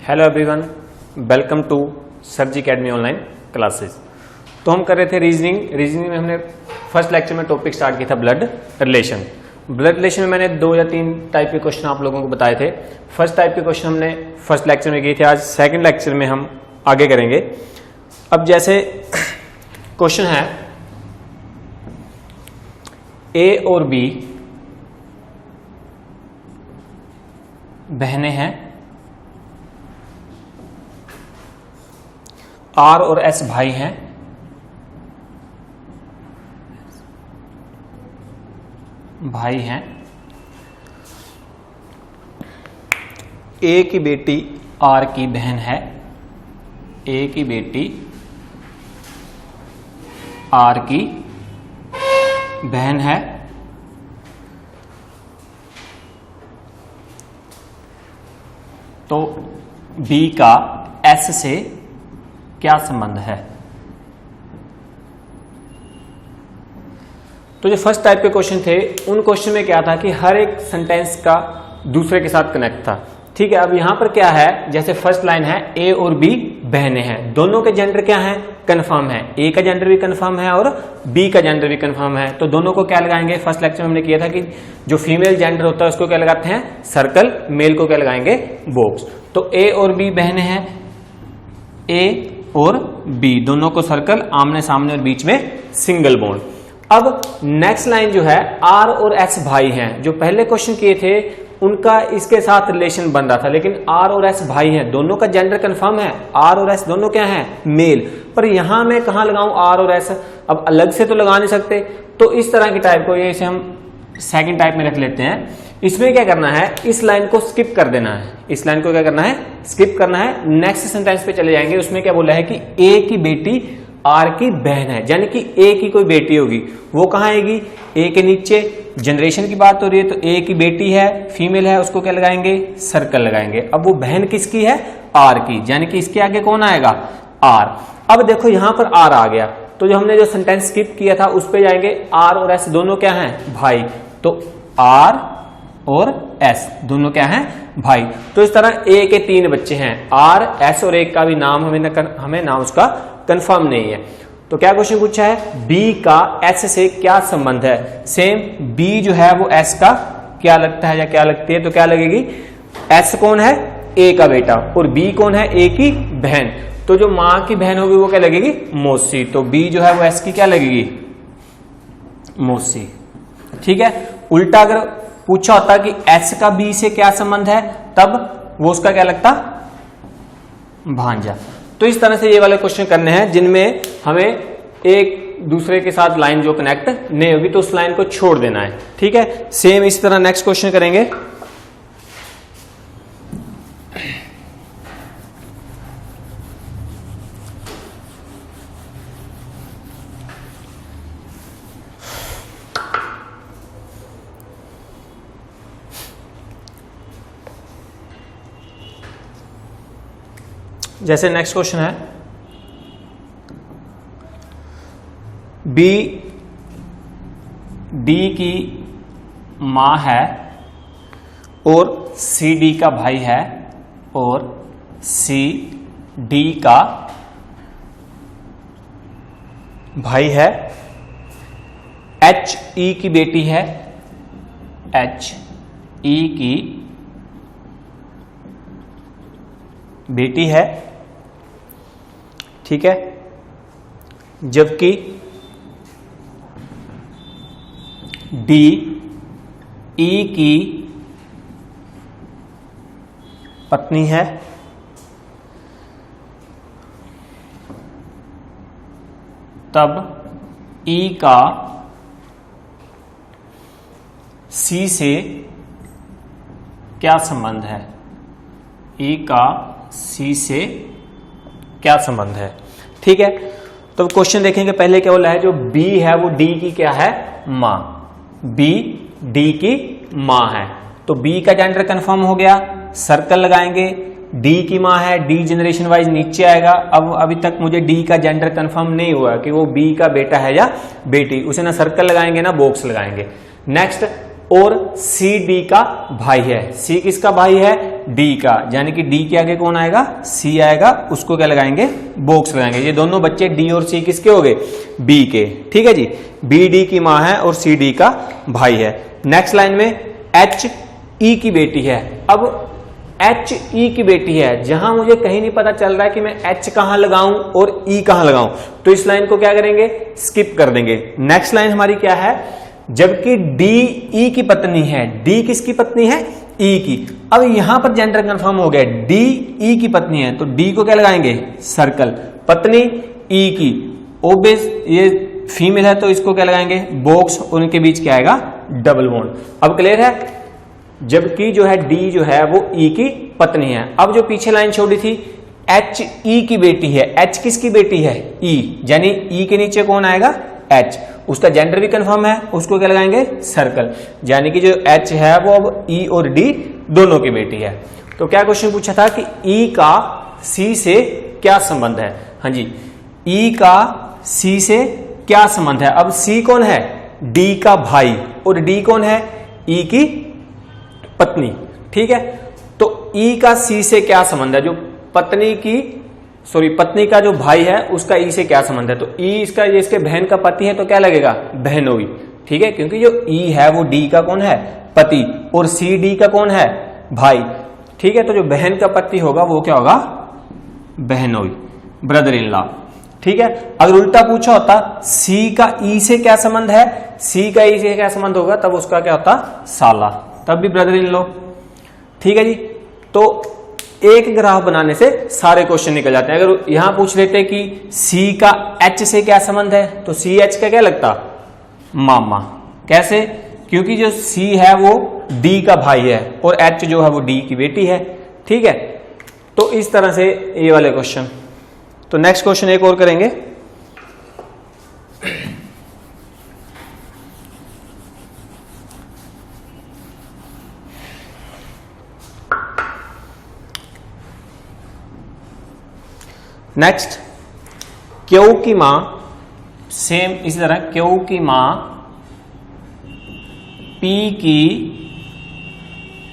Hello everyone, welcome to sir ji academy online classes. तो हम कर रहे थे रीजनिंग में हमने फर्स्ट लेक्चर में टॉपिक स्टार्ट किया था ब्लड रिलेशन। ब्लड रिलेशन में मैंने 2 या 3 टाइप के क्वेश्चन आप लोगों को बताए थे। फर्स्ट टाइप के क्वेश्चन हमने फर्स्ट लेक्चर में किए थे, आज सेकंड लेक्चर में हम आगे करेंगे। अब जैसे क्वेश्चन है ए और बी बहनें हैं, आर और एस भाई हैं, ए की बेटी आर की बहन है, ए की बेटी आर की बहन है, तो बी का एस से क्या संबंध है। तो जो फर्स्ट टाइप के क्वेश्चन थे उन क्वेश्चन में क्या था कि हर एक सेंटेंस का दूसरे के साथ कनेक्ट था। ठीक है, अब यहां पर क्या है, जैसे फर्स्ट लाइन है ए और बी बहनें हैं, दोनों के जेंडर क्या है, कंफर्म है। ए का जेंडर भी कंफर्म है और बी का जेंडर भी कंफर्म है, तो दोनों को क्या लगाएंगे। फर्स्ट लेक्चर में हमने किया था कि जो फीमेल जेंडर होता है उसको क्या लगाते हैं, सर्कल, मेल को क्या लगाएंगे, बॉक्स। तो ए और बी बहनें हैं, ए और बी दोनों को सर्कल, आमने सामने और बीच में सिंगल बॉन्ड। अब नेक्स्ट लाइन जो है आर और एस भाई हैं, जो पहले क्वेश्चन किए थे उनका इसके साथ रिलेशन बन रहा था, लेकिन आर और एस भाई हैं, दोनों का जेंडर कंफर्म है, आर और एस दोनों क्या हैं, मेल। पर यहां मैं कहां लगाऊं आर और एस, अब अलग से तो लगा नहीं सकते, तो इस तरह की टाइप को, ये इसे हम सेकंड टाइप में रख लेते हैं। इसमें क्या करना है, इस लाइन को स्किप कर देना है, इस लाइन को क्या करना है, स्किप करना है। नेक्स्ट सेंटेंस पे चले जाएंगे, उसमें क्या बोला है कि ए की बेटी आर की बहन है, यानी कि ए की कोई बेटी होगी, वो कहां आएगी, ए के नीचे। जनरेशन की बात हो रही है तो ए की बेटी है, फीमेल है, उसको क्या लगाएंगे, सर्कल लगाएंगे। अब वो बहन किसकी है, आर की, यानी कि इसके आगे कौन आएगा, आर। अब देखो यहां पर आर आ गया, तो जो हमने जो सेंटेंस स्किप किया था उस पे जाएंगे। आर और एस दोनों क्या हैं, भाई, तो आर और एस दोनों क्या हैं, भाई। तो इस तरह ए के 3 बच्चे हैं, आर, एस और एक का भी नाम हमें नाम उसका कंफर्म नहीं है। तो क्या क्वेश्चन पूछा है, बी का एस से क्या संबंध है। सेम, बी जो है वो एस का क्या लगता है या क्या लगती है, तो क्या लगेगी, एस कौन है, ए का बेटा, और बी कौन है, ए की बहन। तो जो मां की बहन होगी वो क्या लगेगी, मौसी। तो बी जो है वो एस की क्या लगेगी, मौसी। ठीक है, उल्टा अगर पूछा होता कि एस का बी से क्या संबंध है, तब वो उसका क्या लगता, भांजा। तो इस तरह से ये वाले क्वेश्चन करने हैं जिनमें हमें एक दूसरे के साथ लाइन जो कनेक्ट नहीं होगी तो उस लाइन को छोड़ देना है। ठीक है, सेम इस तरह नेक्स्ट क्वेश्चन करेंगे। जैसे नेक्स्ट क्वेश्चन है, बी डी की मां है और सी डी का भाई है, और सी डी का भाई है, एच ई की बेटी है, एच ई की बेटी है। ठीक है, जबकि डी ई की पत्नी है, तब ई का सी से क्या संबंध है, ई का सी से क्या संबंध है। ठीक है, तो क्वेश्चन देखेंगे। पहले क्या बोला है, जो बी है वो डी की क्या है, मां। बी डी की मां है, तो बी का जेंडर कंफर्म हो गया, सर्कल लगाएंगे। डी की मां है, डी जनरेशन वाइज नीचे आएगा। अब अभी तक मुझे डी का जेंडर कंफर्म नहीं हुआ कि वो बी का बेटा है या बेटी, उसे ना सर्कल लगाएंगे ना बॉक्स लगाएंगे। नेक्स्ट और सी डी का भाई है। सी किसका भाई है? डी का, यानी कि डी के आगे कौन आएगा? सी आएगा, उसको क्या लगाएंगे? बॉक्स लगाएंगे। ये दोनों बच्चे डी और सी किसके हो गए? बी के। ठीक है जी, बी डी की मां है और सी डी का भाई है। नेक्स्ट लाइन में एच ई की बेटी है। अब एच ई की बेटी है, जहां मुझे कहीं नहीं पता चल रहा है कि मैं एच कहां लगाऊं और ई कहां लगाऊं, तो इस लाइन को क्या करेंगे? स्किप कर देंगे। नेक्स्ट लाइन हमारी क्या है? जबकि डी ई की पत्नी है। डी किसकी पत्नी है? ई की। अब यहां पर जेंडर कंफर्म हो गया, डी ई की पत्नी है, तो डी को क्या लगाएंगे? सर्कल। पत्नी ई की, ओबियस ये फीमेल है तो इसको क्या लगाएंगे? बॉक्स। उनके बीच क्या आएगा? Double bond. अब क्लियर है? जबकि जो है डी जो है वो ई की पत्नी है। अब जो पीछे लाइन छोड़ी थी, एच ई की बेटी है। एच किसकी बेटी है? ई, यानी ई के नीचे कौन आएगा? एच। उसका जेंडर भी कंफर्म है, उसको क्या लगाएंगे? सर्कल। यानी कि जो एच है वो अब ई और डी दोनों की बेटी है। तो क्या क्वेश्चन पूछा था कि ई का सी से क्या संबंध है? हाँ जी, ई का सी से क्या संबंध है? अब सी कौन है? डी का भाई, और डी कौन है? ई की पत्नी। ठीक है, तो ई का सी से क्या संबंध है? जो पत्नी का जो भाई है उसका ई से क्या संबंध है? तो ई इसका, ये इसके बहन का पति है तो क्या लगेगा? बहनोई। ठीक है, क्योंकि जो ई है वो डी का कौन है? पति, और सी डी का कौन है? भाई। ठीक है, तो जो बहन का पति होगा वो क्या होगा? बहनोई, ब्रदर इन लॉ। ठीक है, अगर उल्टा पूछा होता सी का ई से क्या संबंध है, सी का ई से क्या संबंध होगा, तब उसका क्या होता? साला, तब भी ब्रदर इन लॉ। ठीक है जी, तो एक ग्राफ बनाने से सारे क्वेश्चन निकल जाते हैं। अगर यहां पूछ लेते कि सी का एच से क्या संबंध है, तो सी एच का क्या लगता? मामा। कैसे? क्योंकि जो सी है वो डी का भाई है और एच जो है वो डी की बेटी है। ठीक है, तो इस तरह से ये वाले क्वेश्चन। तो नेक्स्ट क्वेश्चन एक और करेंगे। नेक्स्ट, क्यू की मां, सेम इसी तरह क्यू की मां पी की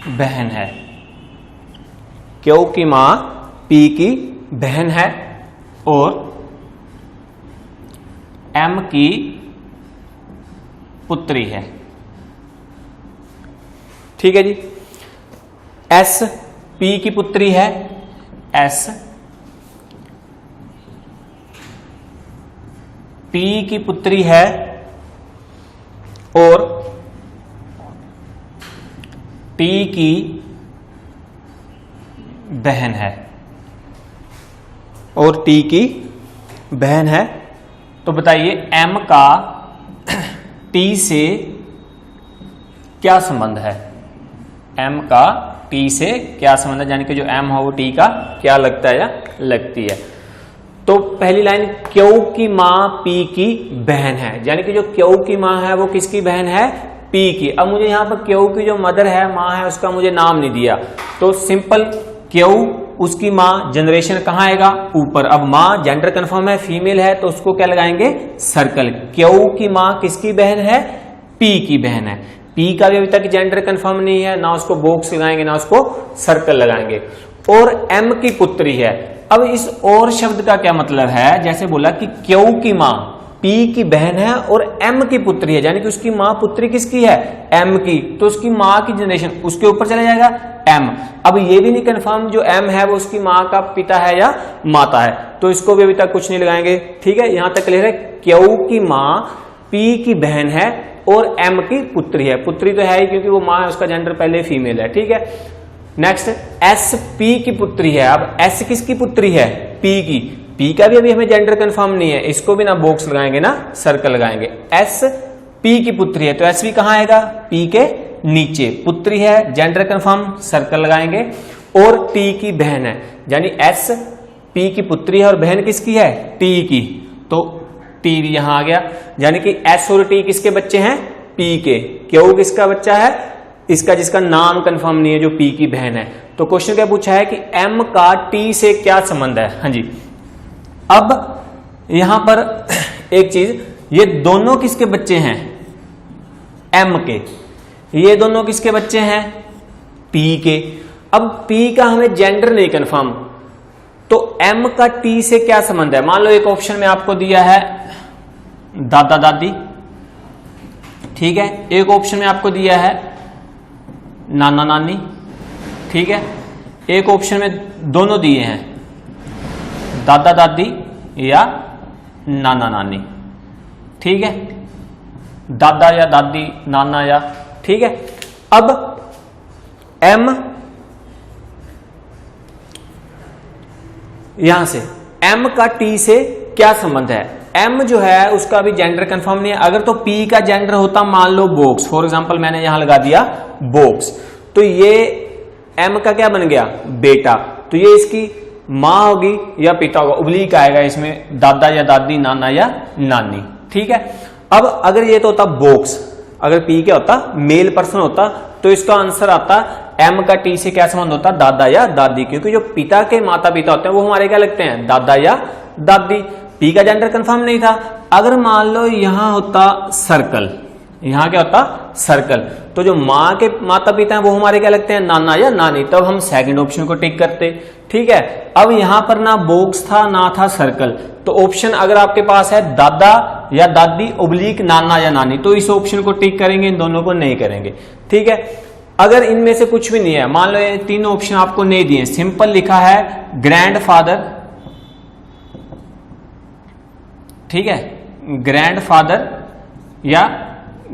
बहन है। क्यू की मां पी की बहन है और एम की पुत्री है। ठीक है जी, एस पी की पुत्री है, एस पी की पुत्री है और टी की बहन है, और टी की बहन है। तो बताइए एम का टी से क्या संबंध है? एम का टी से क्या संबंध है, यानी कि जो एम हो वो टी का क्या लगता है या लगती है। तो पहली लाइन, क्यू की मां पी की बहन है, यानी कि जो क्यू की मां है वो किसकी बहन है? पी की। अब मुझे यहां पर क्यू की जो मदर है, मां है, उसका मुझे नाम नहीं दिया, तो सिंपल क्यू, उसकी मां, जनरेशन कहां आएगा? ऊपर। अब मां जेंडर कंफर्म है, फीमेल है, तो उसको क्या लगाएंगे? सर्कल। क्यू की मां किसकी बहन है? पी की बहन है। पी का भी अभी तक जेंडर कंफर्म नहीं है, ना उसको बॉक्स लगाएंगे ना उसको सर्कल लगाएंगे। और एम की पुत्री है। अब इस और शब्द का क्या मतलब है? जैसे बोला कि क्यू की मां पी की बहन है और एम की पुत्री है, यानी कि उसकी मां पुत्री किसकी है? एम की, तो उसकी मां की जनरेशन उसके ऊपर चला जाएगा एम। अब ये भी नहीं कंफर्म जो एम है वो उसकी मां का पिता है या माता है, तो इसको भी अभी तक कुछ नहीं लगाएंगे। ठीक है, यहां तक क्लियर है। क्यू की मां पी की बहन है और एम की पुत्री है। पुत्री तो है ही क्योंकि वो मां है, उसका जेंडर पहले फीमेल है। ठीक है, नेक्स्ट, एस पी की पुत्री है। अब एस किसकी पुत्री है? पी की। पी का भी अभी हमें जेंडर कंफर्म नहीं है, इसको भी ना बॉक्स लगाएंगे ना सर्कल लगाएंगे। एस पी की पुत्री है, तो एस भी कहां आएगा? पी के नीचे। पुत्री है, जेंडर कंफर्म, सर्कल लगाएंगे। और टी की बहन है, यानी एस पी की पुत्री है और बहन किसकी है? टी की, तो टी भी यहां आ गया। यानी कि एस और टी किसके बच्चे हैं? पी के। क्यू किसका बच्चा है? इसका जिसका नाम कंफर्म नहीं है, जो पी की बहन है। तो क्वेश्चन क्या पूछा है कि एम का टी से क्या संबंध है? हाँ जी, अब यहां पर एक चीज, ये दोनों किसके बच्चे हैं? एम के। ये दोनों किसके बच्चे हैं? P के। अब P का हमें जेंडर नहीं कंफर्म, तो M का T से क्या संबंध है? मान लो एक ऑप्शन में आपको दिया है दादा दादी, ठीक है, एक ऑप्शन में आपको दिया है नाना नानी, ठीक है, एक ऑप्शन में दोनों दिए हैं दादा दादी या नाना नानी, ठीक है, दादा या दादी, नाना या, ठीक है। अब M यहां से M का T से क्या संबंध है? M जो है उसका भी जेंडर कंफर्म नहीं है। अगर तो P का जेंडर होता, मान लो बॉक्स, फॉर एग्जांपल मैंने यहां लगा दिया बॉक्स, तो ये M का क्या बन गया? बेटा। तो ये इसकी मां होगी या पिता होगा, ओब्लिक आएगा इसमें, दादा या दादी, नाना या नानी, ठीक है। अब अगर ये तो होता बॉक्स, अगर P क्या होता? मेल पर्सन होता, तो इसका आंसर आता M का T से क्या संबंध होता? दादा या दादी, क्योंकि जो पिता के माता पिता होते हैं वो हमारे क्या लगते हैं? दादा या दादी। P का जेंडर कंफर्म नहीं था। अगर मान लो यहां होता सर्कल, यहां क्या होता? सर्कल, तो जो माँ के माता पिता हैं वो हमारे क्या लगते हैं? नाना या नानी, तब हम सेकंड ऑप्शन को टिक करते, ठीक है। अब यहां पर ना बॉक्स था ना था सर्कल, तो ऑप्शन अगर आपके पास है दादा या दादी ओब्लिक नाना या नानी, तो इस ऑप्शन को टिक करेंगे, इन दोनों को नहीं करेंगे, ठीक है। अगर इनमें से कुछ भी नहीं है, मान लो ये तीनों ऑप्शन आपको नहीं दिए, सिंपल लिखा है ग्रैंडफादर, ठीक है, ग्रैंडफादर या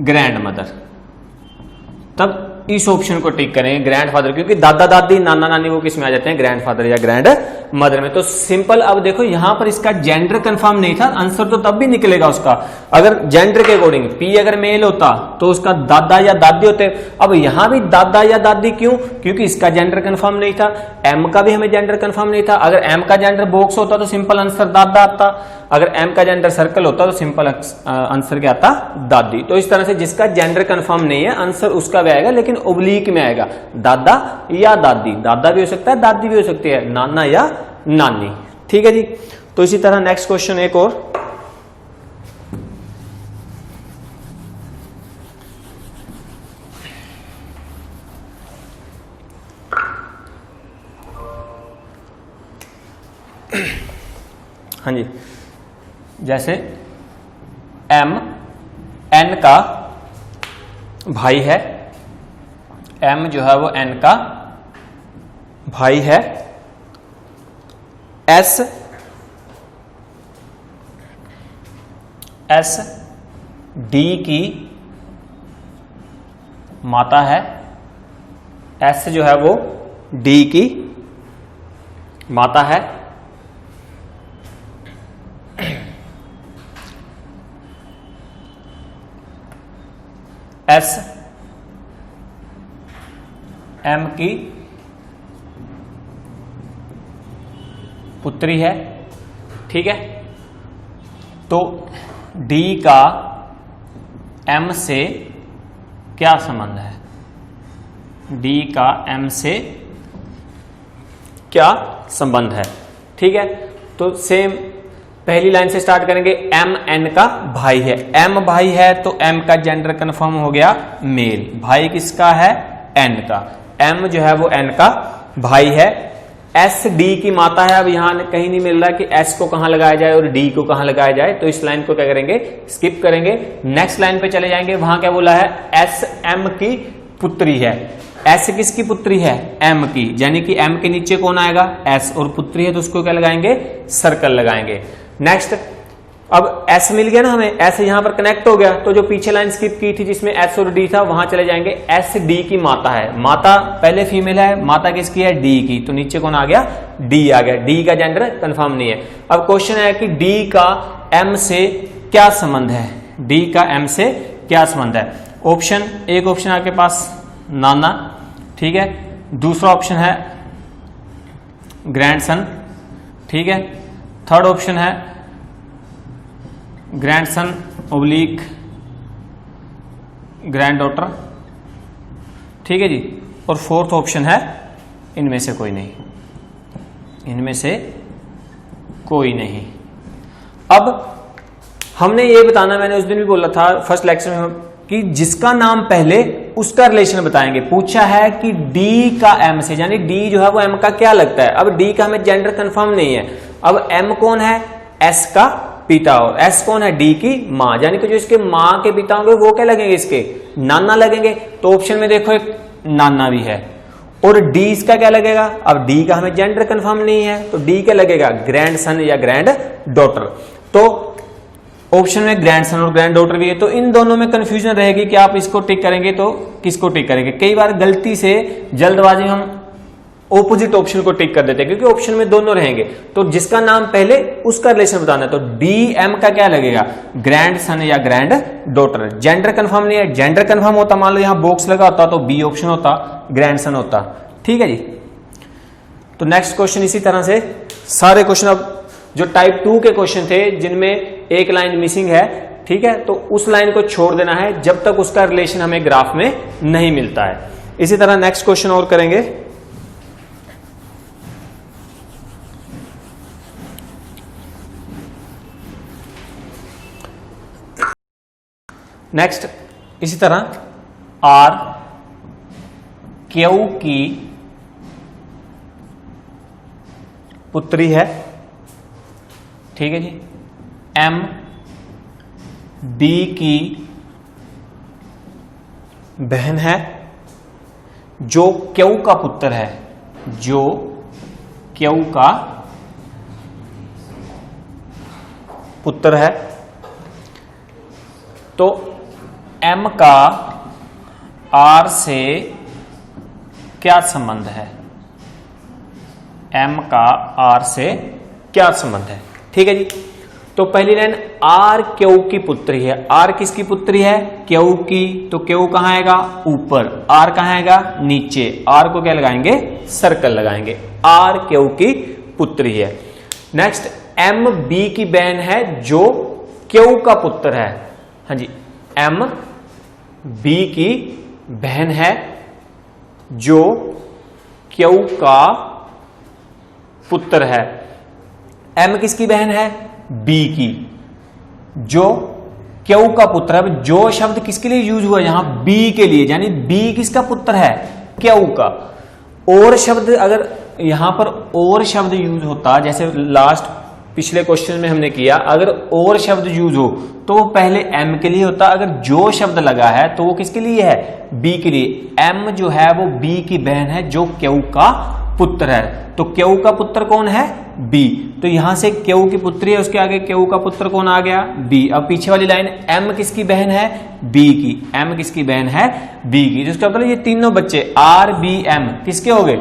ग्रैंडमदर, तब इस ऑप्शन को टिक करेंगे ग्रैंडफादर, क्योंकि दादा दादी नाना नानी वो किस में आ जाते हैं? ग्रैंडफादर या ग्रैंड मदर में। तो सिंपल, अब देखो यहां पर इसका जेंडर कंफर्म नहीं था, आंसर तो तब भी निकलेगा उसका अगर जेंडर के अकॉर्डिंग P अगर मेल होता तो उसका दादा या दादी होते। अब यहां भी दादा या दादी, क्यों? क्योंकि इसका जेंडर कंफर्म नहीं था। M का भी हमें जेंडर कंफर्म नहीं था। अगर M का जेंडर बॉक्स होता तो सिंपल आंसर दादा आता, अगर M का जेंडर सर्कल होता तो सिंपल आंसर क्या आता? दादी। तो इस तरह से जिसका जेंडर कंफर्म नहीं है आंसर उसका भी आएगा, लेकिन ओब्लिक में आएगा, दादा या दादी। दादा भी हो सकता है, दादी भी हो सकती है, नाना या नानी, ठीक है जी। तो इसी तरह नेक्स्ट क्वेश्चन एक और, हाँ जी, जैसे M N का भाई है, M जो है वो N का भाई है, S D की माता है, S जो है वो D की माता है, S M की पुत्री है, ठीक है। तो D का M से क्या संबंध है? D का M से क्या संबंध है, ठीक है। तो सेम पहली लाइन से स्टार्ट करेंगे। M N का भाई है, M भाई है तो M का जेंडर कंफर्म हो गया मेल, भाई किसका है? N का, M जो है वो N का भाई है। S D की माता है। अब यहां कहीं नहीं मिल रहा कि S को कहां लगाया जाए और D को कहां लगाया जाए, तो इस लाइन को क्या करेंगे? स्किप करेंगे, नेक्स्ट लाइन पे चले जाएंगे। वहां क्या बोला है? S M की पुत्री है। S किसकी पुत्री है? M की, यानी कि M के नीचे कौन आएगा? S, और पुत्री है तो उसको क्या लगाएंगे? सर्कल लगाएंगे। नेक्स्ट, अब S मिल गया ना हमें, S यहां पर कनेक्ट हो गया, तो जो पीछे लाइन स्किप की थी जिसमें S और D था वहां चले जाएंगे। S D की माता है, माता पहले फीमेल है, माता किसकी है? D की, तो नीचे कौन आ गया? D आ गया। D का जेंडर कंफर्म नहीं है। अब क्वेश्चन है कि D का M से क्या संबंध है? D का M से क्या संबंध है? ऑप्शन, एक ऑप्शन आपके पास नाना, ठीक है, दूसरा ऑप्शन है ग्रैंडसन, ठीक है, थर्ड ऑप्शन है ग्रैंडसन ओब्लिक ग्रैंड डॉटर, ठीक है जी, और फोर्थ ऑप्शन है इनमें से कोई नहीं, इनमें से कोई नहीं। अब हमने ये बताना, मैंने उस दिन भी बोला था फर्स्ट लेक्चर में, कि जिसका नाम पहले उसका रिलेशन बताएंगे। पूछा है कि डी का एम से, यानी डी जो है वो एम का क्या लगता है। अब डी का हमें जेंडर कंफर्म नहीं है। अब एम कौन है, एस का पिता, और एस कौन है, डी की माँ, यानी कि जो इसके माँ के पिता होंगे वो क्या लगेंगे, इसके नाना लगेंगे। तो ऑप्शन में देखो एक नाना भी है, और डी इसका क्या लगेगा। अब डी का हमें जेंडर कंफर्म नहीं है, तो डी क्या लगेगा, ग्रैंड सन या ग्रैंड डॉटर। तो ऑप्शन में ग्रैंड सन और ग्रैंड डॉटर भी है। तो इन दोनों में कंफ्यूजन रहेगी कि आप इसको टिक करेंगे तो किसको टिक करेंगे। कई बार गलती से जल्दबाजी में हम ऑपोजिट ऑप्शन को टिक कर देते हैं, क्योंकि ऑप्शन में दोनों रहेंगे। तो जिसका नाम पहले उसका रिलेशन बताना है। तो डी एम का क्या लगेगा, ग्रैंड सन या ग्रैंड डॉटर। जेंडर कंफर्म नहीं है, जेंडर कंफर्म होता, मान लो यहां बॉक्स लगा होता तो बी ऑप्शन होता, ग्रैंड सन होता। ठीक है जी। तो नेक्स्ट क्वेश्चन इसी तरह से सारे क्वेश्चन, अब जो टाइप 2 के क्वेश्चन थे जिनमें एक लाइन मिसिंग है, ठीक है, तो उस लाइन को छोड़ देना है जब तक उसका रिलेशन हमें ग्राफ में नहीं मिलता है। इसी तरह नेक्स्ट क्वेश्चन और करेंगे। नेक्स्ट इसी तरह आर क्यू की पुत्री है, ठीक है जी। एम बी की बहन है, जो क्यू का पुत्र है, जो क्यू का पुत्र है। तो एम का आर से क्या संबंध है, एम का आर से क्या संबंध है। ठीक है जी। तो पहली लाइन आर क्यू की पुत्री है। आर किसकी पुत्री है, क्यू की। तो क्यू कहां आएगा, ऊपर, आर कहां आएगा, नीचे। आर को क्या लगाएंगे, सर्कल लगाएंगे। आर क्यू की पुत्री है। नेक्स्ट एम बी की बहन है, जो क्यू का पुत्र है। हाँ जी, एम बी की बहन है, जो क्यू का पुत्र है। एम किसकी बहन है, बी की, जो क्यू का पुत्र है। जो शब्द किसके लिए यूज हुआ यहां, बी के लिए, यानी बी किसका पुत्र है, क्यू का। और शब्द अगर यहां पर और शब्द यूज होता, जैसे लास्ट पिछले क्वेश्चन में हमने किया, अगर और शब्द यूज हो तो वो पहले एम के लिए होता। अगर जो शब्द लगा है तो वो किसके लिए है, बी के लिए। एम जो है वो बी की बहन है, जो क्यू का पुत्र है। तो क्यू का पुत्र कौन है, बी। तो यहां से क्यू की पुत्री है, उसके आगे क्यू का पुत्र कौन आ गया, बी। अब पीछे वाली लाइन एम किसकी बहन है, बी की। एम किसकी बहन है, बी की। जिसका मतलब ये तीनों बच्चे आर बी एम किसके हो गए,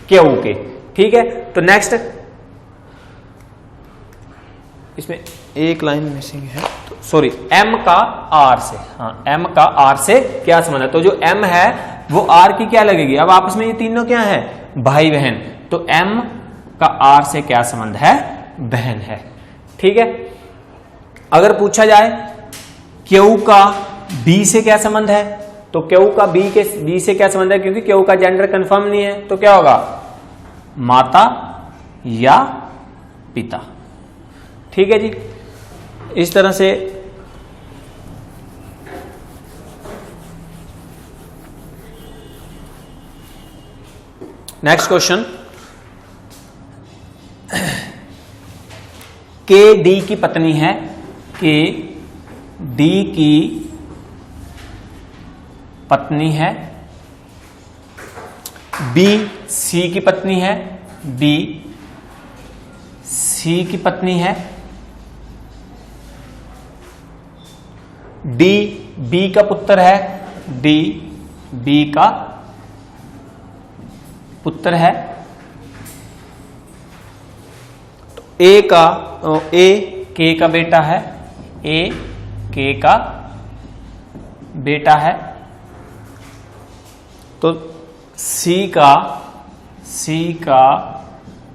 क्यू के। ठीक है। तो नेक्स्ट इसमें एक लाइन मिसिंग है, तो सॉरी, एम का आर से, हाँ, एम का आर से क्या संबंध है। तो जो एम है वो आर की क्या लगेगी। अब आपस में ये तीनों क्या है, भाई बहन। तो एम का आर से क्या संबंध है, बहन है। ठीक है। अगर पूछा जाए क्यू का बी से क्या संबंध है, तो क्यू का बी से क्या संबंध है, क्योंकि क्यू का जेंडर कंफर्म नहीं है, तो क्या होगा, माता या पिता। ठीक है जी। इस तरह से नेक्स्ट क्वेश्चन, के डी की पत्नी है, के डी की पत्नी है, बी सी की पत्नी है, बी सी की पत्नी है, डी बी का पुत्र है, डी बी का पुत्र है। तो ए के का बेटा है, ए के का बेटा है। तो सी का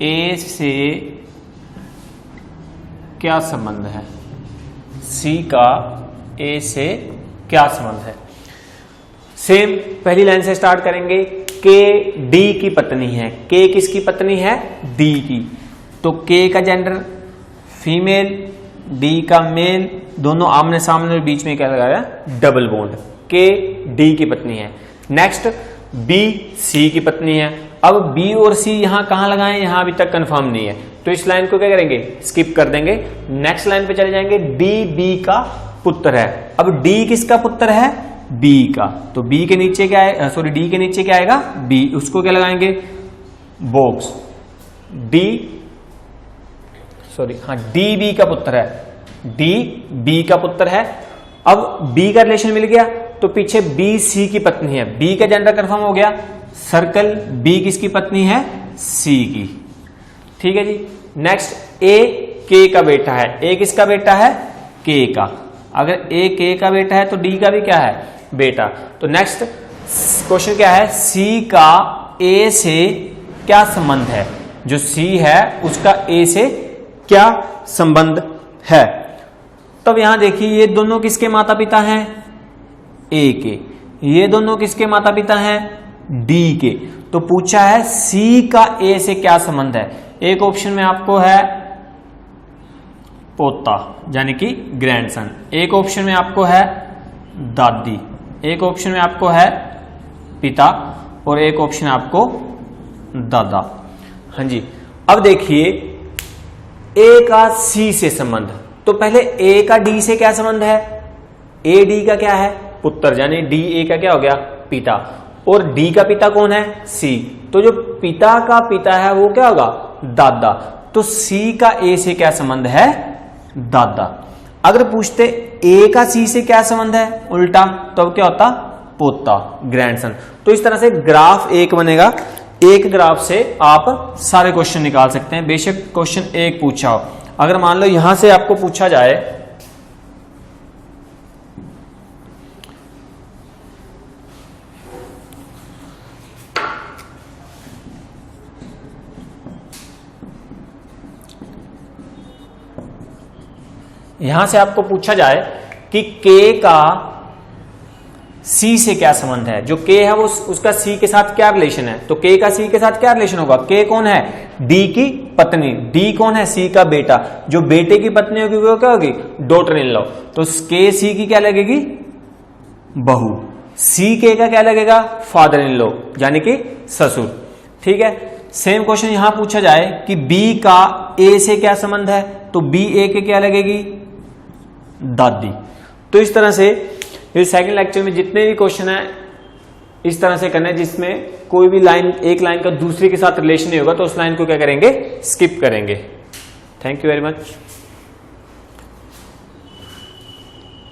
ए से क्या संबंध है, सी का ए से क्या संबंध है। सेम पहली लाइन से स्टार्ट करेंगे। के डी की पत्नी है, के किसकी पत्नी है, डी की। तो के का जेंडर फीमेल, डी का मेल, दोनों आमने सामने और बीच में क्या लगाया, डबल बॉन्ड। के डी की पत्नी है। नेक्स्ट बी सी की पत्नी है। अब बी और सी यहां कहां लगाएं, यहां अभी तक कंफर्म नहीं है, तो इस लाइन को क्या करेंगे, स्किप कर देंगे। नेक्स्ट लाइन पे चले जाएंगे, डी बी का पुत्र है। अब डी किसका पुत्र है, बी का, तो बी के नीचे क्या है, सॉरी डी के नीचे क्या आएगा, बी, उसको क्या लगाएंगे, बॉक्स। डी सॉरी हाँ डी बी का पुत्र है, डी बी का पुत्र है। अब बी का रिलेशन मिल गया, तो पीछे बी सी की पत्नी है, बी का जेंडर कंफर्म हो गया। सर्कल बी किसकी पत्नी है, सी की, ठीक है जी। नेक्स्ट ए के का बेटा है, ए किसका बेटा है, के का। अगर ए के का बेटा है तो डी का भी क्या है, बेटा। तो नेक्स्ट क्वेश्चन क्या है, सी का ए से क्या संबंध है, जो सी है उसका ए से क्या संबंध है। तब यहां देखिए ये दोनों किसके माता पिता हैं, ए के, ये दोनों किसके माता पिता हैं, डी के। तो पूछा है सी का ए से क्या संबंध है। एक ऑप्शन में आपको है पोता यानी कि ग्रैंडसन, एक ऑप्शन में आपको है दादी, एक ऑप्शन में आपको है पिता और एक ऑप्शन आपको दादा। हाँ जी, अब देखिए ए का सी से संबंध, तो पहले ए का डी से क्या संबंध है, ए डी का क्या है, पुत्र, यानी डी ए का क्या हो गया, पिता, और डी का पिता कौन है, सी, तो जो पिता का पिता है वो क्या होगा, दादा। तो सी का ए से क्या संबंध है, दादा। अगर पूछते ए का सी से क्या संबंध है, उल्टा, तो अब क्या होता, पोता, ग्रैंडसन। तो इस तरह से ग्राफ एक बनेगा, एक ग्राफ से आप सारे क्वेश्चन निकाल सकते हैं, बेशक क्वेश्चन एक पूछा हो। अगर मान लो यहां से आपको पूछा जाए कि के का सी से क्या संबंध है, जो के है वो उसका सी के साथ क्या रिलेशन है, तो के का सी के साथ क्या रिलेशन होगा, के कौन है, डी की पत्नी, डी कौन है, सी का बेटा, जो बेटे की पत्नी होगी वो क्या होगी, डॉटर इन लॉ, तो के सी की क्या लगेगी, बहू, सी के का क्या लगेगा, फादर इन लॉ यानी कि ससुर, ठीक है। सेम क्वेश्चन यहां पूछा जाए कि बी का ए से क्या संबंध है, तो बी ए के क्या लगेगी, दादी। तो इस तरह से फिर सेकंड लेक्चर में जितने भी क्वेश्चन है इस तरह से करना है जिसमें कोई भी लाइन, एक लाइन का दूसरे के साथ रिलेशन नहीं होगा, तो उस लाइन को क्या करेंगे, स्किप करेंगे। Thank you very much.